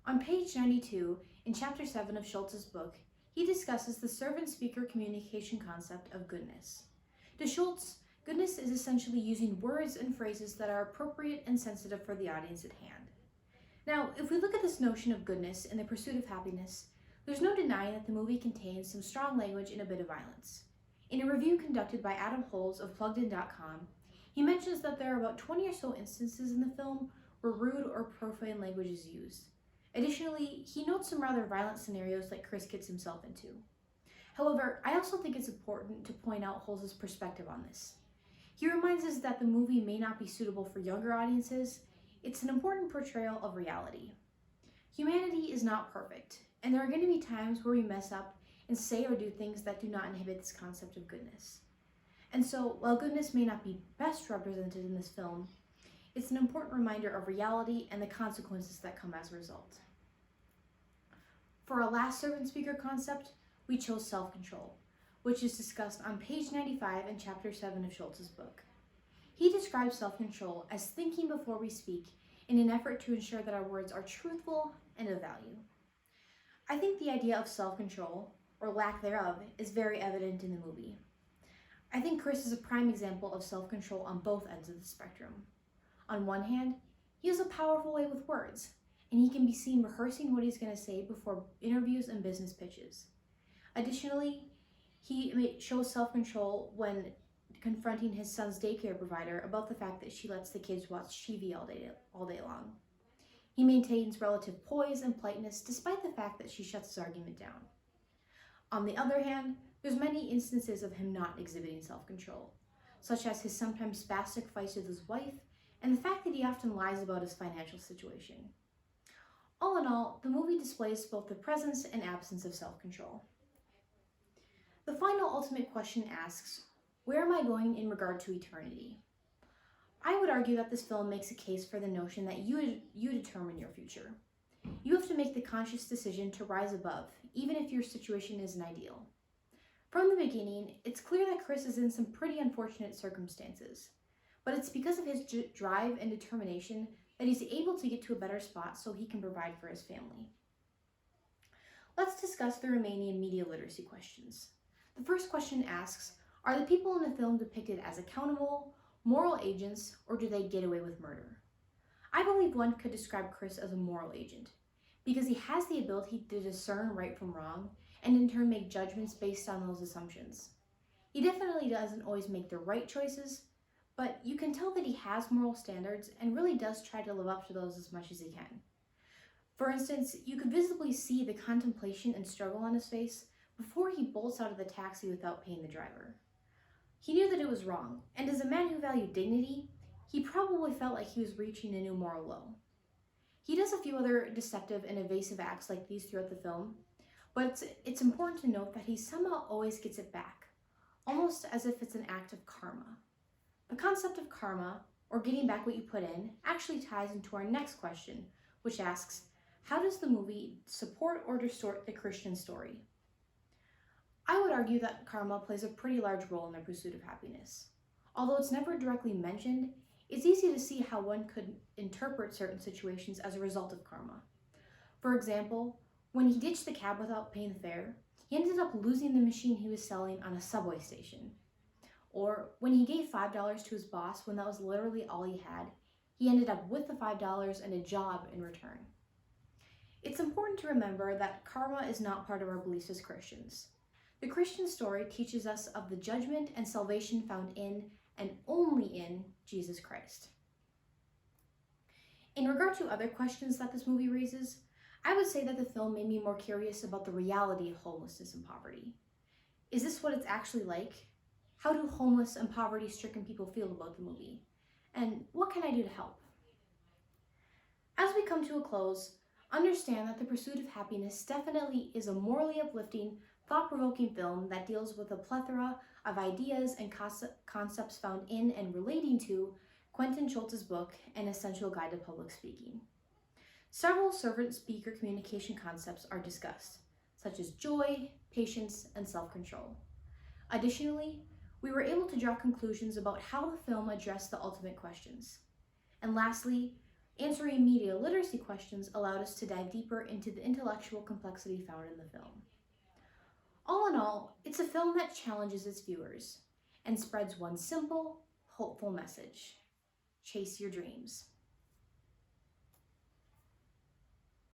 On page 92, in chapter 7 of Schultz's book, he discusses the servant-speaker communication concept of goodness. To Schultz, goodness is essentially using words and phrases that are appropriate and sensitive for the audience at hand. Now, if we look at this notion of goodness in the pursuit of happiness, there's no denying that the movie contains some strong language and a bit of violence. In a review conducted by Adam Holes of PluggedIn.com, he mentions that there are about 20 or so instances in the film where rude or profane language is used. Additionally, he notes some rather violent scenarios that Chris gets himself into. However, I also think it's important to point out Holes' perspective on this. He reminds us that the movie may not be suitable for younger audiences. It's an important portrayal of reality. Humanity is not perfect, and there are going to be times where we mess up and say or do things that do not inhibit this concept of goodness. And so, while goodness may not be best represented in this film, it's an important reminder of reality and the consequences that come as a result. For our last servant-speaker concept, we chose self-control, which is discussed on page 95 in chapter 7 of Schultz's book. He describes self-control as thinking before we speak in an effort to ensure that our words are truthful and of value. I think the idea of self-control, or lack thereof, is very evident in the movie. I think Chris is a prime example of self-control on both ends of the spectrum. On one hand, he has a powerful way with words, and he can be seen rehearsing what he's going to say before interviews and business pitches. Additionally, he shows self-control when confronting his son's daycare provider about the fact that she lets the kids watch TV all day long. He maintains relative poise and politeness despite the fact that she shuts his argument down. On the other hand, there's many instances of him not exhibiting self-control, such as his sometimes spastic fights with his wife and the fact that he often lies about his financial situation. All in all, the movie displays both the presence and absence of self-control. The final ultimate question asks, where am I going in regard to eternity? I would argue that this film makes a case for the notion that you determine your future. You have to make the conscious decision to rise above, even if your situation isn't ideal. From the beginning, it's clear that Chris is in some pretty unfortunate circumstances, but it's because of his drive and determination that he's able to get to a better spot so he can provide for his family. Let's discuss the remaining media literacy questions. The first question asks, are the people in the film depicted as accountable, moral agents, or do they get away with murder? I believe one could describe Chris as a moral agent, because he has the ability to discern right from wrong, and in turn make judgments based on those assumptions. He definitely doesn't always make the right choices, but you can tell that he has moral standards and really does try to live up to those as much as he can. For instance, you could visibly see the contemplation and struggle on his face before he bolts out of the taxi without paying the driver. He knew that it was wrong, and as a man who valued dignity, he probably felt like he was reaching a new moral low. He does a few other deceptive and evasive acts like these throughout the film, but it's important to note that he somehow always gets it back, almost as if it's an act of karma. The concept of karma, or getting back what you put in, actually ties into our next question, which asks, how does the movie support or distort the Christian story? I would argue that karma plays a pretty large role in the pursuit of happiness. Although it's never directly mentioned, it's easy to see how one could interpret certain situations as a result of karma. For example, when he ditched the cab without paying the fare, he ended up losing the machine he was selling on a subway station. Or when he gave $5 to his boss when that was literally all he had, he ended up with the $5 and a job in return. It's important to remember that karma is not part of our beliefs as Christians. The Christian story teaches us of the judgment and salvation found in and only in Jesus Christ. In regard to other questions that this movie raises, I would say that the film made me more curious about the reality of homelessness and poverty. Is this what it's actually like? How do homeless and poverty-stricken people feel about the movie? And what can I do to help? As we come to a close, understand that The Pursuit of Happiness definitely is a morally uplifting, thought-provoking film that deals with a plethora of ideas and concepts found in and relating to Quentin Schultz's book, An Essential Guide to Public Speaking. Several servant-speaker communication concepts are discussed, such as joy, patience, and self-control. Additionally, we were able to draw conclusions about how the film addressed the ultimate questions. And lastly, Answering media literacy questions allowed us to dive deeper into the intellectual complexity found in the film. All in all, it's a film that challenges its viewers and spreads one simple, hopeful message: chase your dreams.